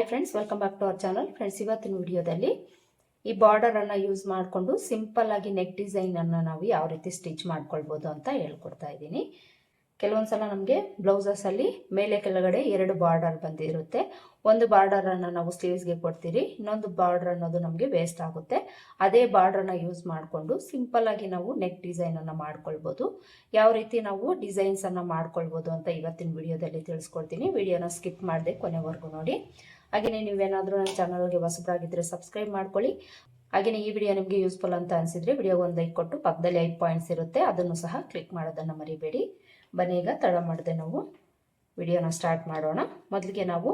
Friends, welcome back to our channel. Friends, ಇವತ್ತಿನ ವಿಡಿಯೋದಲ್ಲಿ ಈ ಬಾರ್ಡರ್ ಅನ್ನ ಯೂಸ್ ಮಾಡಿಕೊಂಡು ಸಿಂಪಲ್ ಆಗಿ ನೆಕ್ ಡಿಸೈನ್ ಅನ್ನ ನಾವು ಯಾವ ರೀತಿ ಸ್ಟಿಚ್ ಮಾಡ್ಕೊಳ್ಬಹುದು ಅಂತ ಹೇಳ್ಕೊಡ್ತಾ ಇದ್ದೀನಿ. ಕೆಲವೊಂದ್ಸಲ ನಮಗೆ ಬ್ಲೌಸಸ್ ಅಲ್ಲಿ ಮೇಲೆ ಕೆಳಗಡೆ ಎರಡು ಬಾರ್ಡರ್ ಬಂದಿರುತ್ತೆ. ಒಂದು ಬಾರ್ಡರ್ ಅನ್ನ ನಾವು ಸ್ಲೀವ್ಸ್ಗೆ ಕೊಡ್ತೀರಿ, ಇನ್ನೊಂದು ಬಾರ್ಡರ್ ಅನ್ನೋದು ನಮಗೆ ವೇಸ್ಟ್ ಆಗುತ್ತೆ. ಅದೇ ಬಾರ್ಡರ್ ಅನ್ನ ಯೂಸ್ ಮಾಡಿಕೊಂಡು ಸಿಂಪಲ್ ಆಗಿ ನಾವು ನೆಕ್ ಡಿಸೈನ್ ಅನ್ನ ಮಾಡ್ಕೊಳ್ಬಹುದು. ಯಾವ ರೀತಿ ನಾವು ಡಿಸೈನ್ಸ್ ಅನ್ನ ಮಾಡ್ಕೊಳ್ಬಹುದು ಅಂತ ಇವತ್ತಿನ ವಿಡಿಯೋದಲ್ಲಿ ತಿಳಿಸ್ಕೊಡ್ತೀನಿ. ವಿಡಿಯೋನ ಸ್ಕಿಪ್ ಮಾಡದೆ ಕೊನೆವರೆಗೂ ನೋಡಿ. ಹಾಗೆಯೇ ನೀವೇನಾದರೂ ನನ್ನ ಚಾನಲ್ಗೆ ಹೊಸಬರಾಗಿದ್ದರೆ ಸಬ್ಸ್ಕ್ರೈಬ್ ಮಾಡ್ಕೊಳ್ಳಿ. ಹಾಗೆಯೇ ಈ ವಿಡಿಯೋ ನಿಮಗೆ ಯೂಸ್ಫುಲ್ ಅಂತ ಅನಿಸಿದ್ರೆ ವಿಡಿಯೋಗೆ ಒಂದು ಲೈಕ್ ಕೊಟ್ಟು ಪಕ್ಕದಲ್ಲಿ 5 ಪಾಯಿಂಟ್ಸ್ ಇರುತ್ತೆ, ಅದನ್ನು ಸಹ ಕ್ಲಿಕ್ ಮಾಡೋದನ್ನು ಮರಿಬೇಡಿ. ಬನ್ನಿ, ಈಗ ತಡ ಮಾಡದೆ ನಾವು ವಿಡಿಯೋನ ಸ್ಟಾರ್ಟ್ ಮಾಡೋಣ. ಮೊದಲಿಗೆ ನಾವು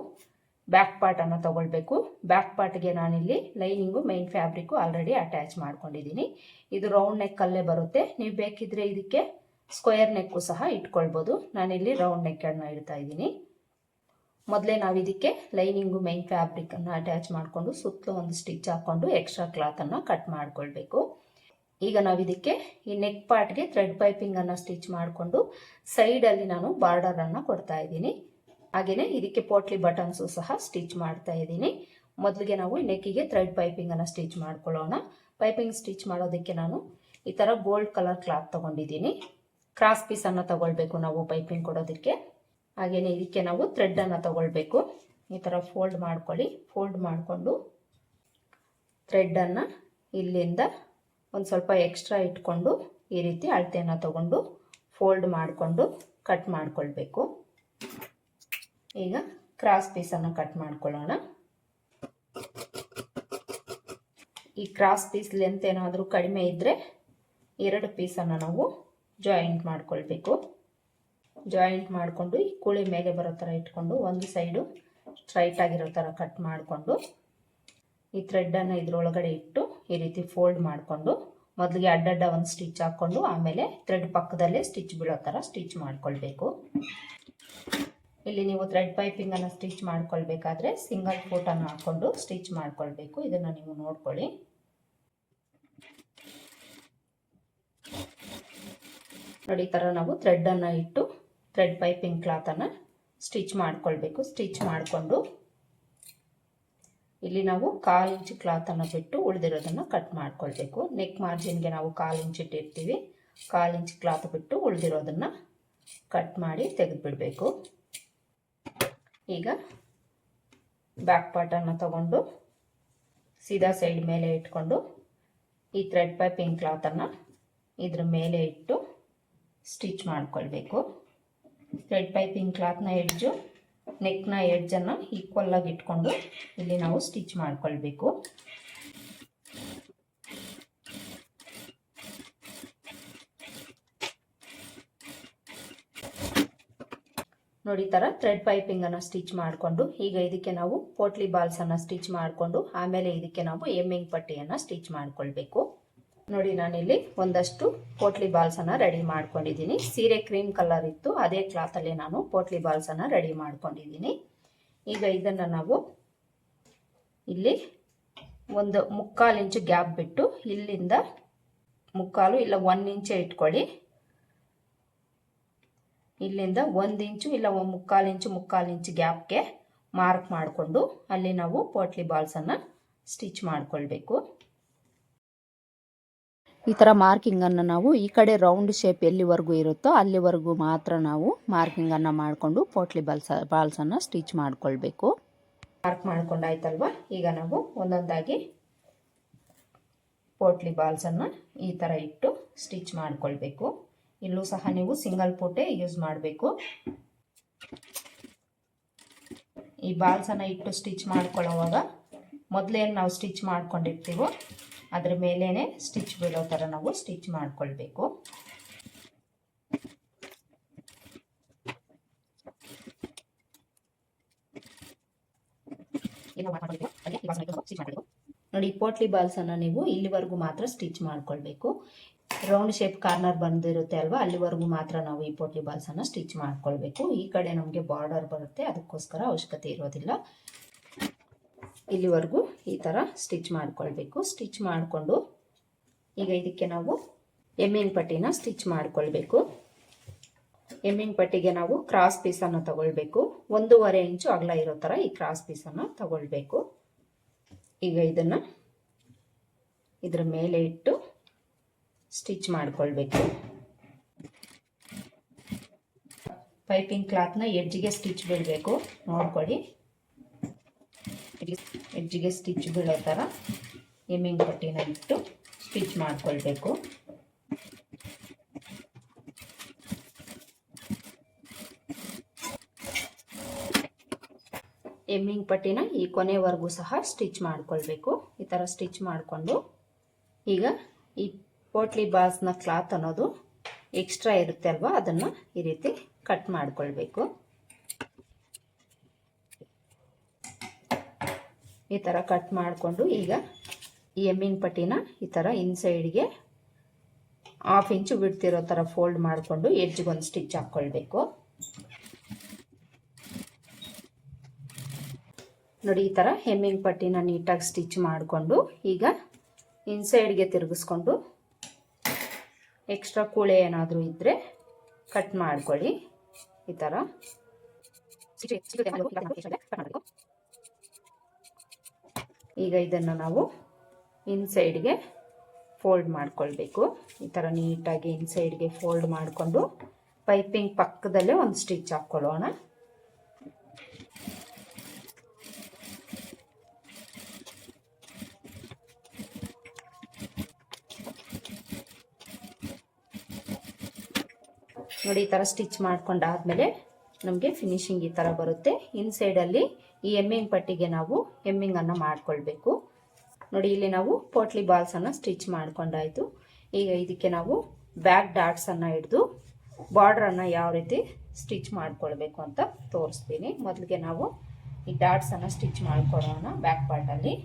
ಬ್ಯಾಕ್ ಪಾರ್ಟನ್ನು ತಗೊಳ್ಬೇಕು. ಬ್ಯಾಕ್ ಪಾರ್ಟ್ಗೆ ನಾನಿಲ್ಲಿ lining main fabric already attach ಮಾಡ್ಕೊಂಡಿದ್ದೀನಿ. ಇದು ರೌಂಡ್ ನೆಕ್ಕಲ್ಲೇ ಬರುತ್ತೆ. ನೀವು ಬೇಕಿದ್ರೆ ಇದಕ್ಕೆ ಸ್ಕ್ವೇರ್ ನೆಕ್ಕು ಸಹ ಇಟ್ಕೊಳ್ಬೋದು. ನಾನಿಲ್ಲಿ ರೌಂಡ್ ನೆಕ್ಕನ್ನು ಇಡ್ತಾ ಇದ್ದೀನಿ. ಮೊದಲೇ ನಾವು ಇದಕ್ಕೆ ಲೈನಿಂಗು ಮೈನ್ ಫ್ಯಾಬ್ರಿಕ್ ಅನ್ನು ಅಟ್ಯಾಚ್ ಮಾಡಿಕೊಂಡು ಸುತ್ತಲೂ ಒಂದು ಸ್ಟಿಚ್ ಹಾಕೊಂಡು ಎಕ್ಸ್ಟ್ರಾ ಕ್ಲಾತ್ ಅನ್ನು ಕಟ್ ಮಾಡ್ಕೊಳ್ಬೇಕು. ಈಗ ನಾವು ಇದಕ್ಕೆ ಈ ನೆಕ್ ಪಾರ್ಟ್ಗೆ ಥ್ರೆಡ್ ಪೈಪಿಂಗ್ ಅನ್ನು ಸ್ಟಿಚ್ ಮಾಡಿಕೊಂಡು ಸೈಡ್ ಅಲ್ಲಿ ನಾನು ಬಾರ್ಡರ್ ಅನ್ನು ಕೊಡ್ತಾ ಇದ್ದೀನಿ. ಹಾಗೇನೆ ಇದಕ್ಕೆ ಪೋಟ್ಲಿ ಬಟನ್ಸು ಸಹ ಸ್ಟಿಚ್ ಮಾಡ್ತಾ ಇದ್ದೀನಿ. ಮೊದಲಿಗೆ ನಾವು ನೆಕ್ಕಿಗೆ ಥ್ರೆಡ್ ಪೈಪಿಂಗ್ ಅನ್ನು ಸ್ಟಿಚ್ ಮಾಡ್ಕೊಳ್ಳೋಣ. ಪೈಪಿಂಗ್ ಸ್ಟಿಚ್ ಮಾಡೋದಕ್ಕೆ ನಾನು ಈ ತರ ಗೋಲ್ಡ್ ಕಲರ್ ಕ್ಲಾತ್ ತಗೊಂಡಿದ್ದೀನಿ. ಕ್ರಾಸ್ ಪೀಸ್ ಅನ್ನು ತಗೊಳ್ಬೇಕು ನಾವು ಪೈಪಿಂಗ್ ಕೊಡೋದಕ್ಕೆ. ಹಾಗೇನೆ ಇದಕ್ಕೆ ನಾವು ಥ್ರೆಡ್ ಅನ್ನು ತಗೊಳ್ಬೇಕು. ಈ ತರ ಫೋಲ್ಡ್ ಮಾಡ್ಕೊಳ್ಳಿ. ಫೋಲ್ಡ್ ಮಾಡಿಕೊಂಡು ಥ್ರೆಡ್ ಅನ್ನ ಇಲ್ಲಿಂದ ಒಂದು ಸ್ವಲ್ಪ ಎಕ್ಸ್ಟ್ರಾ ಇಟ್ಕೊಂಡು ಈ ರೀತಿ ಅಳತೆಯನ್ನು ತಗೊಂಡು ಫೋಲ್ಡ್ ಮಾಡಿಕೊಂಡು ಕಟ್ ಮಾಡ್ಕೊಳ್ಬೇಕು. ಈಗ ಕ್ರಾಸ್ ಪೀಸನ್ನು ಕಟ್ ಮಾಡ್ಕೊಳ್ಳೋಣ. ಈ ಕ್ರಾಸ್ ಪೀಸ್ ಲೆಂತ್ ಏನಾದರೂ ಕಡಿಮೆ ಇದ್ದರೆ 2 ಪೀಸನ್ನು ನಾವು ಜಾಯಿಂಟ್ ಮಾಡ್ಕೊಳ್ಬೇಕು. ಜಾಯಿಂಟ್ ಮಾಡಿಕೊಂಡು ಈ ಕುಳಿ ಮೇಲೆ ಬರೋ ಥರ ಇಟ್ಕೊಂಡು ಒಂದು ಸೈಡು ಸ್ಟ್ರೈಟ್ ಆಗಿರೋ ಥರ ಕಟ್ ಮಾಡಿಕೊಂಡು ಈ ಥ್ರೆಡ್ಡನ್ನು ಇದ್ರೊಳಗಡೆ ಇಟ್ಟು ಈ ರೀತಿ ಫೋಲ್ಡ್ ಮಾಡಿಕೊಂಡು ಮೊದಲಿಗೆ ಅಡ್ಡಡ್ಡ ಒಂದು ಸ್ಟಿಚ್ ಹಾಕ್ಕೊಂಡು ಆಮೇಲೆ ಥ್ರೆಡ್ ಪಕ್ಕದಲ್ಲೇ ಸ್ಟಿಚ್ ಬೀಳೋ ಥರ ಸ್ಟಿಚ್ ಮಾಡ್ಕೊಳ್ಬೇಕು. ಇಲ್ಲಿ ನೀವು ಥ್ರೆಡ್ ಪೈಪಿಂಗನ್ನು ಸ್ಟಿಚ್ ಮಾಡ್ಕೊಳ್ಬೇಕಾದ್ರೆ ಸಿಂಗಲ್ ಫೋಟನ್ನು ಹಾಕ್ಕೊಂಡು ಸ್ಟಿಚ್ ಮಾಡ್ಕೊಳ್ಬೇಕು. ಇದನ್ನು ನೀವು ನೋಡ್ಕೊಳ್ಳಿ. ನೋಡಿ, ಈ ಥರ ನಾವು ಥ್ರೆಡ್ಡನ್ನು ಇಟ್ಟು ಥ್ರೆಡ್ ಪೈಪಿಂಗ್ ಕ್ಲಾತನ್ನು ಸ್ಟಿಚ್ ಮಾಡ್ಕೊಳ್ಬೇಕು. ಸ್ಟಿಚ್ ಮಾಡಿಕೊಂಡು ಇಲ್ಲಿ ನಾವು 1/4 ಇಂಚ್ ಕ್ಲಾತನ್ನು ಬಿಟ್ಟು ಉಳಿದಿರೋದನ್ನು ಕಟ್ ಮಾಡ್ಕೊಳ್ಬೇಕು. ನೆಕ್ ಮಾರ್ಜಿನ್ಗೆ ನಾವು 1/4 ಇಂಚ್ ಇಟ್ಟಿರ್ತೀವಿ. 1/4 ಇಂಚ್ ಕ್ಲಾತ್ ಬಿಟ್ಟು ಉಳಿದಿರೋದನ್ನು ಕಟ್ ಮಾಡಿ ತೆಗೆದುಬಿಡಬೇಕು. ಈಗ ಬ್ಯಾಕ್ ಪಾರ್ಟನ್ನು ತಗೊಂಡು ಸೀದಾ ಸೈಡ್ ಮೇಲೆ ಇಟ್ಕೊಂಡು ಈ ಥ್ರೆಡ್ ಪೈಪಿಂಗ್ ಕ್ಲಾತನ್ನು ಇದ್ರ ಮೇಲೆ ಇಟ್ಟು ಸ್ಟಿಚ್ ಮಾಡ್ಕೊಳ್ಬೇಕು. ಥ್ರೆಡ್ ಪೈಪಿಂಗ್ ಕ್ಲಾತ್ನ ಎಡ್ಜು ನೆಕ್ನ ಎಡ್ಜನ್ನು ಈಕ್ವಲ್ ಆಗಿ ಇಟ್ಕೊಂಡು ಇಲ್ಲಿ ನಾವು ಸ್ಟಿಚ್ ಮಾಡ್ಕೊಳ್ಬೇಕು. ನೋಡಿ, ತರ ಥ್ರೆಡ್ ಪೈಪಿಂಗ್ ಅನ್ನ ಸ್ಟಿಚ್ ಮಾಡಿಕೊಂಡು ಈಗ ಇದಕ್ಕೆ ನಾವು ಪೋಟ್ಲಿ ಬಾಲ್ಸ್ ಅನ್ನ ಸ್ಟಿಚ್ ಮಾಡಿಕೊಂಡು ಆಮೇಲೆ ಇದಕ್ಕೆ ನಾವು ಎಮ್ಮಿಂಗ್ ಪಟ್ಟಿಯನ್ನ ಸ್ಟಿಚ್ ಮಾಡ್ಕೊಳ್ಬೇಕು. ನೋಡಿ, ನಾನಿಲ್ಲಿ ಒಂದಷ್ಟು ಪೋಟ್ಲಿ ಬಾಲ್ಸ್ ಅನ್ನ ರೆಡಿ ಮಾಡ್ಕೊಂಡಿದ್ದೀನಿ. ಸೀರೆ ಕ್ರೀಮ್ ಕಲರ್ ಇತ್ತು, ಅದೇ ಕ್ಲಾತ್ ಅಲ್ಲಿ ನಾನು ಪೋಟ್ಲಿ ಬಾಲ್ಸ್ ಅನ್ನ ರೆಡಿ ಮಾಡ್ಕೊಂಡಿದ್ದೀನಿ. ಈಗ ಇದನ್ನ ನಾವು ಇಲ್ಲಿ ಒಂದು 3/4 ಇಂಚ್ ಗ್ಯಾಪ್ ಬಿಟ್ಟು ಇಲ್ಲಿಂದ 3/4 ಇಲ್ಲ 1 ಇಂಚೆ ಇಟ್ಕೊಳ್ಳಿ. ಇಲ್ಲಿಂದ 1 ಇಂಚು ಇಲ್ಲ 3/4 ಇಂಚ್ ಗ್ಯಾಪ್ಗೆ ಮಾರ್ಕ್ ಮಾಡಿಕೊಂಡು ಅಲ್ಲಿ ನಾವು ಪೋಟ್ಲಿ ಬಾಲ್ಸ್ ಅನ್ನ ಸ್ಟಿಚ್ ಮಾಡ್ಕೊಳ್ಬೇಕು. ಈ ಥರ ಮಾರ್ಕಿಂಗನ್ನು ನಾವು ಈ ಕಡೆ ರೌಂಡ್ ಶೇಪ್ ಎಲ್ಲಿವರೆಗೂ ಇರುತ್ತೋ ಅಲ್ಲಿವರೆಗೂ ಮಾತ್ರ ನಾವು ಮಾರ್ಕಿಂಗನ್ನು ಮಾಡಿಕೊಂಡು ಪೋಟ್ಲಿ ಬಾಲ್ಸನ್ನು ಸ್ಟಿಚ್ ಮಾಡ್ಕೊಳ್ಬೇಕು. ಮಾರ್ಕ್ ಮಾಡ್ಕೊಂಡಾಯ್ತಲ್ವ, ಈಗ ನಾವು ಒಂದೊಂದಾಗಿ ಪೋಟ್ಲಿ ಬಾಲ್ಸನ್ನು ಈ ಥರ ಇಟ್ಟು ಸ್ಟಿಚ್ ಮಾಡ್ಕೊಳ್ಬೇಕು. ಇಲ್ಲೂ ಸಹ ನೀವು ಸಿಂಗಲ್ ಪೋಟೆ ಯೂಸ್ ಮಾಡಬೇಕು. ಈ ಬಾಲ್ಸನ್ನು ಇಟ್ಟು ಸ್ಟಿಚ್ ಮಾಡ್ಕೊಳ್ಳೋವಾಗ ಮೊದಲೇನು ನಾವು ಸ್ಟಿಚ್ ಮಾಡ್ಕೊಂಡಿರ್ತೀವೋ ಅದ್ರ ಮೇಲೇನೆ ಸ್ಟಿಚ್ ಬೀಳೋ ಥರ ನಾವು ಸ್ಟಿಚ್ ಮಾಡ್ಕೊಳ್ಬೇಕು. ನೋಡಿ, ಪೋಟ್ಲಿ ಬಾಲ್ಸ್ ಅನ್ನ ನೀವು ಇಲ್ಲಿವರೆಗೂ ಮಾತ್ರ ಸ್ಟಿಚ್ ಮಾಡ್ಕೊಳ್ಬೇಕು. ರೌಂಡ್ ಶೇಪ್ ಕಾರ್ನರ್ ಬಂದಿರುತ್ತೆ ಅಲ್ವಾ, ಅಲ್ಲಿವರೆಗೂ ಮಾತ್ರ ನಾವು ಈ ಪೋಟ್ಲಿ ಬಾಲ್ಸ್ ಅನ್ನ ಸ್ಟಿಚ್ ಮಾಡ್ಕೊಳ್ಬೇಕು. ಈ ಕಡೆ ನಮಗೆ ಬಾರ್ಡರ್ ಬರುತ್ತೆ, ಅದಕ್ಕೋಸ್ಕರ ಅವಶ್ಯಕತೆ ಇರೋದಿಲ್ಲ. ಇಲ್ಲಿವರೆಗೂ ಈ ತರ ಸ್ಟಿಚ್ ಮಾಡ್ಕೊಳ್ಬೇಕು. ಸ್ಟಿಚ್ ಮಾಡಿಕೊಂಡು ಈಗ ಇದಕ್ಕೆ ನಾವು ಎಮ್ಮಿಂಗ್ ಪಟ್ಟಿನ ಸ್ಟಿಚ್ ಮಾಡ್ಕೊಳ್ಬೇಕು. ಎಮ್ಮಿಂಗ್ ಪಟ್ಟಿಗೆ ನಾವು ಕ್ರಾಸ್ ಪೀಸನ್ನು ತಗೊಳ್ಬೇಕು. 1.5 ಇಂಚು ಅಗಲ ಇರೋ ಥರ ಈ ಕ್ರಾಸ್ ಪೀಸನ್ನು ತಗೊಳ್ಬೇಕು. ಈಗ ಇದನ್ನು ಇದರ ಮೇಲೆ ಇಟ್ಟು ಸ್ಟಿಚ್ ಮಾಡ್ಕೊಳ್ಬೇಕು. ಪೈಪಿಂಗ್ ಕ್ಲಾತ್ನ ಎಡ್ಜಿಗೆ ಸ್ಟಿಚ್ ಬೀಳಬೇಕು, ನೋಡ್ಕೊಳ್ಳಿ. ಎಡ್ಜಿಗೆ ಸ್ಟಿಚ್ ಬೀಳೋ ಥರ ಎಮ್ಮಿಂಗ್ ಪಟ್ಟಿನ ಇಟ್ಟು ಸ್ಟಿಚ್ ಮಾಡ್ಕೊಳ್ಬೇಕು. ಎಮ್ಮಿಂಗ್ ಪಟ್ಟಿನ ಈ ಕೊನೆವರೆಗೂ ಸಹ ಸ್ಟಿಚ್ ಮಾಡ್ಕೊಳ್ಬೇಕು. ಈ ಥರ ಸ್ಟಿಚ್ ಮಾಡಿಕೊಂಡು ಈಗ ಈ ಪೋಟ್ಲಿ ಬಾಲ್ಸ್ನ ಕ್ಲಾತ್ ಅನ್ನೋದು ಎಕ್ಸ್ಟ್ರಾ ಇರುತ್ತೆ ಅಲ್ವಾ, ಅದನ್ನು ಈ ರೀತಿ ಕಟ್ ಮಾಡ್ಕೊಳ್ಬೇಕು. ಈ ಥರ ಕಟ್ ಮಾಡಿಕೊಂಡು ಈಗ ಈ ಎಮ್ಮಿಂಗ್ ಪಟ್ಟಿನ ಈ ಥರ ಇನ್ಸೈಡ್ಗೆ 1/2 ಇಂಚು ಬಿಡ್ತಿರೋ ಥರ ಫೋಲ್ಡ್ ಮಾಡಿಕೊಂಡು ಎಡ್ಜ್ಗೊಂದು ಸ್ಟಿಚ್ ಹಾಕ್ಕೊಳ್ಬೇಕು. ನೋಡಿ, ಈ ಥರ ಹೆಮ್ಮಿಂಗ್ ಪಟ್ಟಿನ ನೀಟಾಗಿ ಸ್ಟಿಚ್ ಮಾಡಿಕೊಂಡು ಈಗ ಇನ್ಸೈಡ್ಗೆ ತಿರುಗಿಸ್ಕೊಂಡು ಎಕ್ಸ್ಟ್ರಾ ಕೂಳೆ ಏನಾದರೂ ಇದ್ದರೆ ಕಟ್ ಮಾಡ್ಕೊಳ್ಳಿ. ಈ ಥರ ಈಗ ಇದನ್ನು ನಾವು ಇನ್ಸೈಡ್ಗೆ ಫೋಲ್ಡ್ ಮಾಡ್ಕೊಳ್ಬೇಕು. ಈ ಥರ ನೀಟಾಗಿ ಇನ್ಸೈಡ್ಗೆ ಫೋಲ್ಡ್ ಮಾಡಿಕೊಂಡು ಪೈಪಿಂಗ್ ಪಕ್ಕದಲ್ಲೇ ಒಂದು ಸ್ಟಿಚ್ ಹಾಕ್ಕೊಳ್ಳೋಣ. ನೋಡಿ, ಈ ಥರ ಸ್ಟಿಚ್ ಮಾಡ್ಕೊಂಡಾದ್ಮೇಲೆ ನಮಗೆ ಫಿನಿಶಿಂಗ್ ಈ ಥರ ಬರುತ್ತೆ. ಇನ್ಸೈಡಲ್ಲಿ ಈ ಎಮ್ಮಿಂಗ್ ಪಟ್ಟಿಗೆ ನಾವು ಎಮ್ಮಿಂಗನ್ನು ಮಾಡ್ಕೊಳ್ಬೇಕು. ನೋಡಿ, ಇಲ್ಲಿ ನಾವು ಪೋಟ್ಲಿ ಬಾಲ್ಸನ್ನು ಸ್ಟಿಚ್ ಮಾಡ್ಕೊಂಡಾಯಿತು. ಈಗ ಇದಕ್ಕೆ ನಾವು ಬ್ಯಾಕ್ ಡಾಟ್ಸನ್ನು ಹಿಡಿದು ಬಾರ್ಡ್ರನ್ನು ಯಾವ ರೀತಿ ಸ್ಟಿಚ್ ಮಾಡ್ಕೊಳ್ಬೇಕು ಅಂತ ತೋರಿಸ್ತೀನಿ. ಮೊದಲಿಗೆ ನಾವು ಈ ಡಾಟ್ಸನ್ನು ಸ್ಟಿಚ್ ಮಾಡ್ಕೊಳ್ಳೋಣ. ಬ್ಯಾಕ್ ಪಾರ್ಟಲ್ಲಿ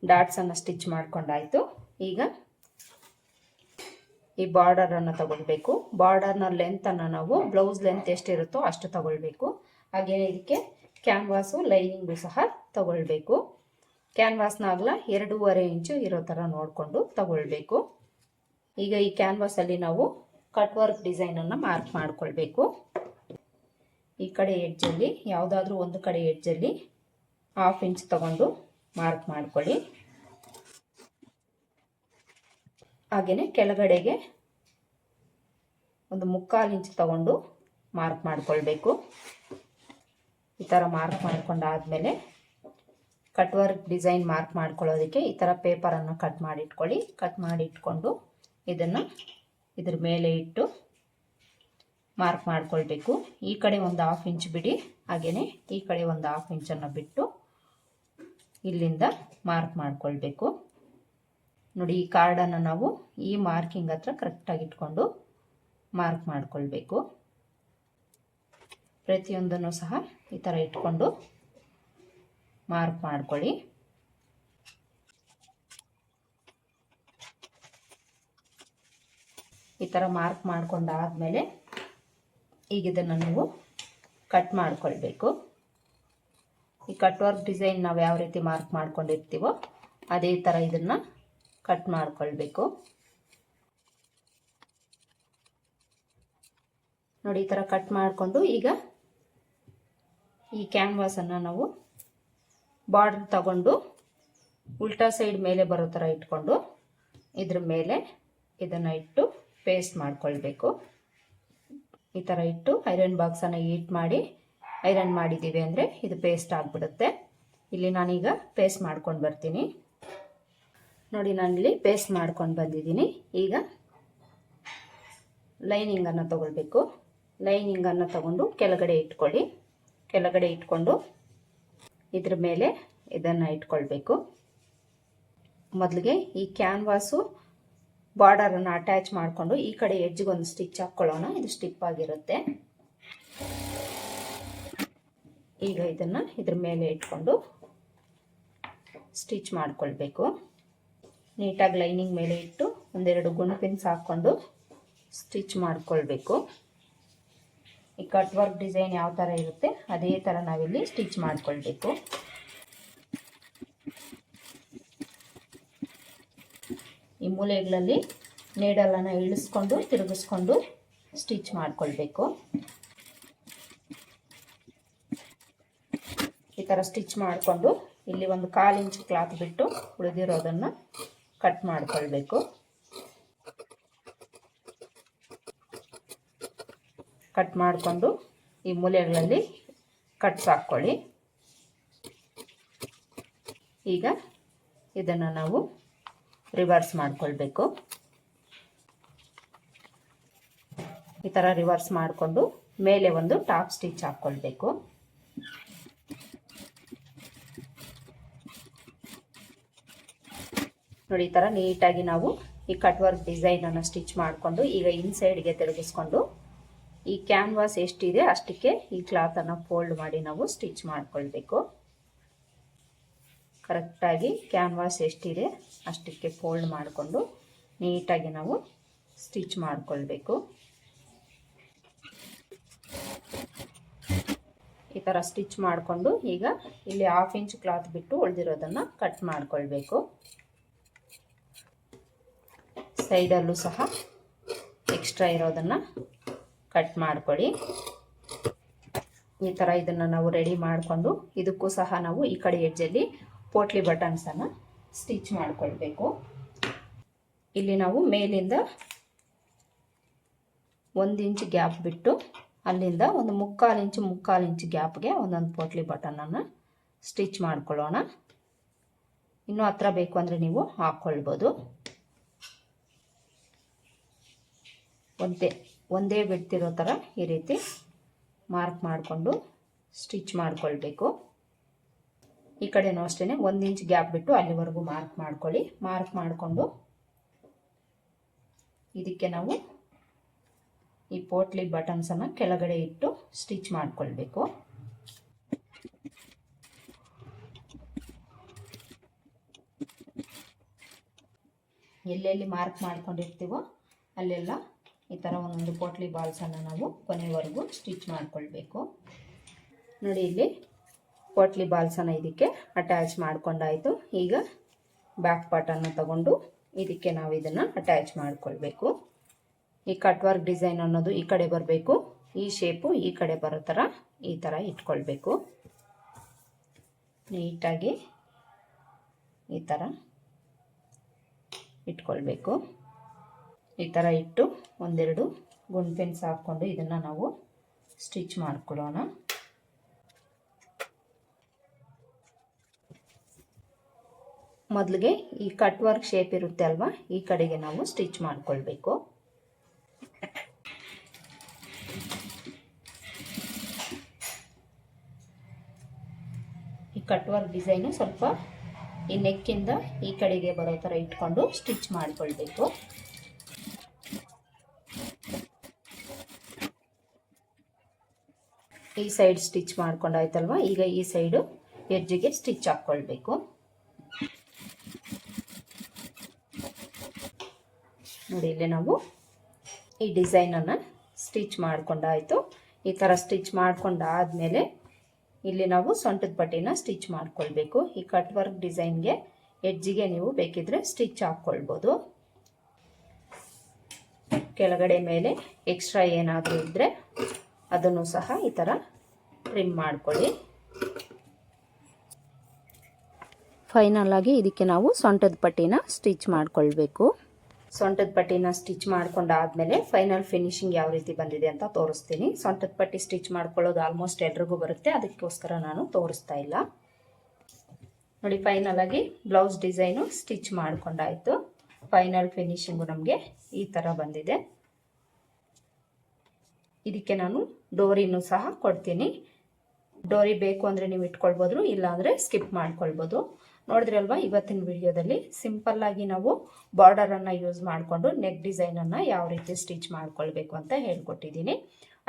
ಡಾಟ್ಸನ್ನು ಸ್ಟಿಚ್ ಮಾಡ್ಕೊಂಡಾಯಿತು. ಈಗ ಈ ಬಾರ್ಡರನ್ನು ತಗೊಳ್ಬೇಕು. ಬಾರ್ಡರ್ನ ಲೆಂತನ್ನು ನಾವು ಬ್ಲೌಸ್ ಲೆಂತ್ ಎಷ್ಟಿರುತ್ತೋ ಅಷ್ಟು ತಗೊಳ್ಬೇಕು. ಹಾಗೆಯೇ ಇದಕ್ಕೆ ಕ್ಯಾನ್ವಾಸು ಲೈನಿಂಗು ಸಹ ತಗೊಳ್ಬೇಕು. ಕ್ಯಾನ್ವಾಸ್ನ ಅಗಲ 2.5 ಇಂಚು ಇರೋ ಥರ ನೋಡಿಕೊಂಡು ತಗೊಳ್ಬೇಕು. ಈಗ ಈ ಕ್ಯಾನ್ವಾಸಲ್ಲಿ ನಾವು ಕಟ್ ವರ್ಕ್ ಡಿಸೈನನ್ನು ಮಾರ್ಕ್ ಮಾಡ್ಕೊಳ್ಬೇಕು. ಈ ಕಡೆ ಎಡ್ಜಲ್ಲಿ ಯಾವುದಾದ್ರೂ ಒಂದು ಕಡೆ ಎಡ್ಜಲ್ಲಿ 1/2 ಇಂಚ್ ತಗೊಂಡು ಮಾರ್ಕ್ ಮಾಡ್ಕೊಳ್ಳಿ. ಹಾಗೆಯೇ ಕೆಳಗಡೆಗೆ ಒಂದು 3/4 ಇಂಚ್ ತಗೊಂಡು ಮಾರ್ಕ್ ಮಾಡ್ಕೊಳ್ಬೇಕು. ಈ ಥರ ಮಾರ್ಕ್ ಮಾಡ್ಕೊಂಡಾದ್ಮೇಲೆ ಕಟ್ ವರ್ಕ್ ಡಿಸೈನ್ ಮಾರ್ಕ್ ಮಾಡ್ಕೊಳ್ಳೋದಕ್ಕೆ ಈ ಥರ ಪೇಪರನ್ನು ಕಟ್ ಮಾಡಿ ಇಟ್ಕೊಳ್ಳಿ. ಕಟ್ ಮಾಡಿ ಇಟ್ಕೊಂಡು ಇದನ್ನು ಇದ್ರ ಮೇಲೆ ಇಟ್ಟು ಮಾರ್ಕ್ ಮಾಡ್ಕೊಳ್ಬೇಕು. ಈ ಕಡೆ ಒಂದು 1/2 ಇಂಚ್ ಬಿಡಿ, ಹಾಗೆಯೇ ಈ ಕಡೆ ಒಂದು 1/2 ಇಂಚನ್ನು ಬಿಟ್ಟು ಇಲ್ಲಿಂದ ಮಾರ್ಕ್ ಮಾಡ್ಕೊಳ್ಬೇಕು. ನೋಡಿ, ಈ ಕಾರ್ಡನ್ನು ನಾವು ಈ ಮಾರ್ಕಿಂಗ್ ಹತ್ರ ಕರೆಕ್ಟಾಗಿ ಇಟ್ಕೊಂಡು ಮಾರ್ಕ್ ಮಾಡ್ಕೊಳ್ಬೇಕು. ಪ್ರತಿಯೊಂದನ್ನು ಸಹ ಈ ಥರ ಇಟ್ಕೊಂಡು ಮಾರ್ಕ್ ಮಾಡ್ಕೊಳ್ಳಿ. ಈ ಥರ ಮಾರ್ಕ್ ಮಾಡ್ಕೊಂಡಾದ್ಮೇಲೆ ಈಗ ಇದನ್ನು ನೀವು ಕಟ್ ಮಾಡ್ಕೊಳ್ಬೇಕು. ಈ ಕಟ್ ವರ್ಕ್ ಡಿಸೈನ್ ನಾವು ಯಾವ ರೀತಿ ಮಾರ್ಕ್ ಮಾಡ್ಕೊಂಡಿರ್ತೀವೋ ಅದೇ ಥರ ಇದನ್ನು ಕಟ್ ಮಾಡ್ಕೊಳ್ಬೇಕು. ನೋಡಿ, ಈ ಥರ ಕಟ್ ಮಾಡಿಕೊಂಡು ಈಗ ಈ ಕ್ಯಾನ್ವಾಸನ್ನು ನಾವು ಬಾರ್ಡರ್ ತಗೊಂಡು ಉಲ್ಟಾ ಸೈಡ್ ಮೇಲೆ ಬರೋ ಥರ ಇಟ್ಕೊಂಡು ಇದ್ರ ಮೇಲೆ ಇದನ್ನು ಇಟ್ಟು ಪೇಸ್ಟ್ ಮಾಡ್ಕೊಳ್ಬೇಕು. ಈ ಥರ ಇಟ್ಟು ಐರನ್ ಬಾಕ್ಸನ್ನು ಹೀಟ್ ಮಾಡಿ ಐರನ್ ಮಾಡಿದ್ದೀವಿ ಅಂದರೆ ಇದು ಪೇಸ್ಟ್ ಆಗಿಬಿಡುತ್ತೆ. ಇಲ್ಲಿ ನಾನೀಗ ಪೇಸ್ಟ್ ಮಾಡ್ಕೊಂಡು ಬರ್ತೀನಿ. ನೋಡಿ, ನಾನಿಲ್ಲಿ ಪೇಸ್ಟ್ ಮಾಡ್ಕೊಂಡು ಬಂದಿದ್ದೀನಿ. ಈಗ ಲೈನಿಂಗನ್ನು ತಗೊಳ್ಬೇಕು. ಲೈನಿಂಗನ್ನು ತಗೊಂಡು ಕೆಳಗಡೆ ಇಟ್ಕೊಳ್ಳಿ. ಕೆಳಗಡೆ ಇಟ್ಕೊಂಡು ಇದ್ರ ಮೇಲೆ ಇದನ್ನು ಇಟ್ಕೊಳ್ಬೇಕು. ಮೊದಲಿಗೆ ಈ ಕ್ಯಾನ್ವಾಸು ಬಾರ್ಡರನ್ನು ಅಟ್ಯಾಚ್ ಮಾಡಿಕೊಂಡು ಈ ಕಡೆ ಎಡ್ಜ್ಗೊಂದು ಸ್ಟಿಚ್ ಹಾಕ್ಕೊಳ್ಳೋಣ. ಇದು ಸ್ಟಿಪ್ ಆಗಿರುತ್ತೆ. ಈಗ ಇದನ್ನು ಇದ್ರ ಮೇಲೆ ಇಟ್ಕೊಂಡು ಸ್ಟಿಚ್ ಮಾಡ್ಕೊಳ್ಬೇಕು. ನೀಟಾಗಿ ಲೈನಿಂಗ್ ಮೇಲೆ ಇಟ್ಟು ಒಂದೆರಡು ಗುಂಡು ಪಿನ್ಸ್ ಹಾಕ್ಕೊಂಡು ಸ್ಟಿಚ್ ಮಾಡ್ಕೊಳ್ಬೇಕು. ಈ ಕಟ್ ವರ್ಕ್ ಡಿಸೈನ್ ಯಾವ ಥರ ಇರುತ್ತೆ ಅದೇ ಥರ ನಾವಿಲ್ಲಿ ಸ್ಟಿಚ್ ಮಾಡ್ಕೊಳ್ಬೇಕು. ಮೂಲೆಗಳಲ್ಲಿ ನೀಡಲನ್ನು ಇಳಿಸ್ಕೊಂಡು ತಿರುಗಿಸ್ಕೊಂಡು ಸ್ಟಿಚ್ ಮಾಡ್ಕೊಳ್ಬೇಕು. ಈ ಥರ ಸ್ಟಿಚ್ ಮಾಡಿಕೊಂಡು ಇಲ್ಲಿ ಒಂದು 1/4 ಇಂಚ್ ಕ್ಲಾತ್ ಬಿಟ್ಟು ಉಳಿದಿರೋದನ್ನು ಕಟ್ ಮಾಡ್ಕೊಳ್ಬೇಕು. ಕಟ್ ಮಾಡಿಕೊಂಡು ಈ ಮೂಲೆಗಳಲ್ಲಿ ಕಟ್ಸ್ ಹಾಕ್ಕೊಳ್ಳಿ. ಈಗ ಇದನ್ನು ನಾವು ರಿವರ್ಸ್ ಮಾಡ್ಕೊಳ್ಬೇಕು. ಈ ಥರ ರಿವರ್ಸ್ ಮಾಡಿಕೊಂಡು ಮೇಲೆ ಒಂದು ಟಾಪ್ ಸ್ಟಿಚ್ ಹಾಕ್ಕೊಳ್ಬೇಕು. ನೋಡಿ, ಈ ಥರ ನೀಟಾಗಿ ನಾವು ಈ ಕಟ್ ವರ್ಕ್ ಡಿಸೈನನ್ನು ಸ್ಟಿಚ್ ಮಾಡಿಕೊಂಡು ಈಗ ಇನ್ಸೈಡ್ಗೆ ತಿರುಗಿಸ್ಕೊಂಡು ಈ ಕ್ಯಾನ್ವಾಸ್ ಎಷ್ಟಿದೆ ಅಷ್ಟಕ್ಕೆ ಈ ಕ್ಲಾತನ್ನು ಫೋಲ್ಡ್ ಮಾಡಿ ನಾವು ಸ್ಟಿಚ್ ಮಾಡ್ಕೊಳ್ಬೇಕು. ಕರೆಕ್ಟಾಗಿ ಕ್ಯಾನ್ವಾಸ್ ಎಷ್ಟಿದೆ ಅಷ್ಟಕ್ಕೆ ಫೋಲ್ಡ್ ಮಾಡಿಕೊಂಡು ನೀಟಾಗಿ ನಾವು ಸ್ಟಿಚ್ ಮಾಡ್ಕೊಳ್ಬೇಕು. ಈ ಥರ ಸ್ಟಿಚ್ ಮಾಡಿಕೊಂಡು ಈಗ ಇಲ್ಲಿ 1/2 ಇಂಚ್ ಕ್ಲಾತ್ ಬಿಟ್ಟು ಉಳಿದಿರೋದನ್ನು ಕಟ್ ಮಾಡ್ಕೊಳ್ಬೇಕು. ಸೈಡಲ್ಲೂ ಸಹ ಎಕ್ಸ್ಟ್ರಾ ಇರೋದನ್ನು ಕಟ್ ಮಾಡ್ಕೊಳ್ಳಿ. ಈ ಥರ ಇದನ್ನು ನಾವು ರೆಡಿ ಮಾಡಿಕೊಂಡು ಇದಕ್ಕೂ ಸಹ ನಾವು ಈ ಕಡೆ ಎಡ್ಜಲ್ಲಿ ಪೋಟ್ಲಿ ಬಟನ್ಸನ್ನು ಸ್ಟಿಚ್ ಮಾಡ್ಕೊಳ್ಬೇಕು. ಇಲ್ಲಿ ನಾವು ಮೇಲಿಂದ 1 ಇಂಚ್ ಗ್ಯಾಪ್ ಬಿಟ್ಟು ಅಲ್ಲಿಂದ ಒಂದು 3/4 ಇಂಚ್ ಗ್ಯಾಪ್ಗೆ ಒಂದೊಂದು ಪೋಟ್ಲಿ ಬಟನನ್ನು ಸ್ಟಿಚ್ ಮಾಡ್ಕೊಳ್ಳೋಣ. ಇನ್ನೂ ಹತ್ರ ಬೇಕು ಅಂದರೆ ನೀವು ಹಾಕ್ಕೊಳ್ಬೋದು. ಒಂದೇ ಬಿಡ್ತಿರೋ ಥರ ಈ ರೀತಿ ಮಾರ್ಕ್ ಮಾಡಿಕೊಂಡು ಸ್ಟಿಚ್ ಮಾಡ್ಕೊಳ್ಬೇಕು. ಈ ಕಡೆನೂ ಅಷ್ಟೇ 1 ಇಂಚ್ ಗ್ಯಾಪ್ ಬಿಟ್ಟು ಅಲ್ಲಿವರೆಗೂ ಮಾರ್ಕ್ ಮಾಡ್ಕೊಳ್ಳಿ. ಮಾರ್ಕ್ ಮಾಡಿಕೊಂಡು ಇದಕ್ಕೆ ನಾವು ಈ ಪೋಟ್ಲಿ ಬಟನ್ಸನ್ನು ಕೆಳಗಡೆ ಇಟ್ಟು ಸ್ಟಿಚ್ ಮಾಡ್ಕೊಳ್ಬೇಕು. ಎಲ್ಲೆಲ್ಲಿ ಮಾರ್ಕ್ ಮಾಡ್ಕೊಂಡಿರ್ತೀವೋ ಅಲ್ಲೆಲ್ಲ ಈ ಥರ ಒಂದೊಂದು ಪೋಟ್ಲಿ ಬಾಲ್ಸನ್ನು ನಾವು ಕೊನೆವರೆಗೂ ಸ್ಟಿಚ್ ಮಾಡ್ಕೊಳ್ಬೇಕು. ನೋಡಿ, ಇಲ್ಲಿ ಪೋಟ್ಲಿ ಬಾಲ್ಸನ್ನು ಇದಕ್ಕೆ ಅಟ್ಯಾಚ್ ಮಾಡ್ಕೊಂಡಾಯಿತು. ಈಗ ಬ್ಯಾಕ್ ಪಾರ್ಟನ್ನು ತಗೊಂಡು ಇದಕ್ಕೆ ನಾವು ಇದನ್ನು ಅಟ್ಯಾಚ್ ಮಾಡ್ಕೊಳ್ಬೇಕು. ಈ ಕಟ್ ವರ್ಕ್ ಡಿಸೈನ್ ಅನ್ನೋದು ಈ ಕಡೆ ಬರಬೇಕು, ಈ ಶೇಪು ಈ ಕಡೆ ಬರೋ ಥರ ಈ ಥರ ಇಟ್ಕೊಳ್ಬೇಕು. ನೀಟಾಗಿ ಈ ಥರ ಇಟ್ಕೊಳ್ಬೇಕು. ಈ ಥರ ಇಟ್ಟು ಒಂದೆರಡು ಗುಂಡ್ ಪಿನ್ಸ್ ಹಾಕ್ಕೊಂಡು ಇದನ್ನು ನಾವು ಸ್ಟಿಚ್ ಮಾಡ್ಕೊಳ್ಳೋಣ. ಮೊದಲಿಗೆ ಈ ಕಟ್ ವರ್ಕ್ ಶೇಪ್ ಇರುತ್ತೆ ಅಲ್ವಾ, ಈ ಕಡೆಗೆ ನಾವು ಸ್ಟಿಚ್ ಮಾಡ್ಕೊಳ್ಬೇಕು. ಈ ಕಟ್ ವರ್ಕ್ ಡಿಸೈನು ಸ್ವಲ್ಪ ಈ ನೆಕ್ಕಿಂದ ಈ ಕಡೆಗೆ ಬರೋ ಥರ ಇಟ್ಕೊಂಡು ಸ್ಟಿಚ್ ಮಾಡ್ಕೊಳ್ಬೇಕು. ಈ ಸೈಡ್ ಸ್ಟಿಚ್ ಮಾಡ್ಕೊಂಡಾಯ್ತಲ್ವ, ಈಗ ಈ ಸೈಡು ಎಡ್ಜಿಗೆ ಸ್ಟಿಚ್ ಹಾಕ್ಕೊಳ್ಬೇಕು. ನೋಡಿ, ಇಲ್ಲಿ ನಾವು ಈ ಡಿಸೈನನ್ನು ಸ್ಟಿಚ್ ಮಾಡ್ಕೊಂಡಾಯಿತು. ಈ ಥರ ಸ್ಟಿಚ್ ಮಾಡ್ಕೊಂಡಾದ್ಮೇಲೆ ಇಲ್ಲಿ ನಾವು ಸೊಂಟದ ಪಟ್ಟಿನ ಸ್ಟಿಚ್ ಮಾಡ್ಕೊಳ್ಬೇಕು. ಈ ಕಟ್ ವರ್ಕ್ ಡಿಸೈನ್ಗೆ ಎಡ್ಜಿಗೆ ನೀವು ಬೇಕಿದ್ರೆ ಸ್ಟಿಚ್ ಹಾಕ್ಕೊಳ್ಬೋದು. ಕೆಳಗಡೆ ಮೇಲೆ ಎಕ್ಸ್ಟ್ರಾ ಏನಾದರೂ ಇದ್ದರೆ ಅದನ್ನು ಸಹ ಈ ಥರ ಟ್ರಿಮ್ ಮಾಡ್ಕೊಳ್ಳಿ. ಫೈನಲ್ ಆಗಿ ಇದಕ್ಕೆ ನಾವು ಸೊಂಟದ ಪಟ್ಟಿನ ಸ್ಟಿಚ್ ಮಾಡ್ಕೊಳ್ಬೇಕು. ಸೊಂಟದ ಪಟ್ಟಿನ ಸ್ಟಿಚ್ ಮಾಡ್ಕೊಂಡಾದ್ಮೇಲೆ ಫೈನಲ್ ಫಿನಿಶಿಂಗ್ ಯಾವ ರೀತಿ ಬಂದಿದೆ ಅಂತ ತೋರಿಸ್ತೀನಿ. ಸೊಂಟದ ಪಟ್ಟಿ ಸ್ಟಿಚ್ ಮಾಡ್ಕೊಳ್ಳೋದು ಆಲ್ಮೋಸ್ಟ್ ಎಲ್ರಿಗೂ ಬರುತ್ತೆ, ಅದಕ್ಕೋಸ್ಕರ ನಾನು ತೋರಿಸ್ತಾ ಇಲ್ಲ. ನೋಡಿ, ಫೈನಲ್ ಆಗಿ ಬ್ಲೌಸ್ ಡಿಸೈನು ಸ್ಟಿಚ್ ಮಾಡ್ಕೊಂಡಾಯಿತು. ಫೈನಲ್ ಫಿನಿಶಿಂಗು ನಮಗೆ ಈ ಥರ ಬಂದಿದೆ. ಇದಕ್ಕೆ ನಾನು ಡೋರಿನೂ ಸಹ ಕೊಡ್ತೀನಿ. ಡೋರಿ ಬೇಕು ಅಂದರೆ ನೀವು ಇಟ್ಕೊಳ್ಬೋದು, ಇಲ್ಲಾಂದರೆ ಸ್ಕಿಪ್ ಮಾಡ್ಕೊಳ್ಬೋದು. ನೋಡಿದ್ರಲ್ವಾ, ಇವತ್ತಿನ ವಿಡಿಯೋದಲ್ಲಿ ಸಿಂಪಲ್ಲಾಗಿ ನಾವು ಬಾರ್ಡರನ್ನು ಯೂಸ್ ಮಾಡಿಕೊಂಡು ನೆಕ್ ಡಿಸೈನನ್ನು ಯಾವ ರೀತಿ ಸ್ಟಿಚ್ ಮಾಡ್ಕೊಳ್ಬೇಕು ಅಂತ ಹೇಳ್ಕೊಟ್ಟಿದ್ದೀನಿ.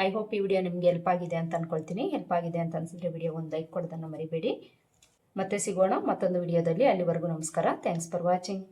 ಐ ಹೋಪ್ ಈ ವಿಡಿಯೋ ನಿಮಗೆ ಹೆಲ್ಪ್ ಆಗಿದೆ ಅಂತ ಅಂದ್ಕೊಳ್ತೀನಿ. ಹೆಲ್ಪ್ ಆಗಿದೆ ಅಂತ ಅನಿಸಿದ್ರೆ ವಿಡಿಯೋ ಒಂದು ಲೈಕ್ ಕೊಡೋದನ್ನು ಮರಿಬೇಡಿ. ಮತ್ತೆ ಸಿಗೋಣ ಮತ್ತೊಂದು ವಿಡಿಯೋದಲ್ಲಿ. ಅಲ್ಲಿವರೆಗೂ ನಮಸ್ಕಾರ. Thanks for watching.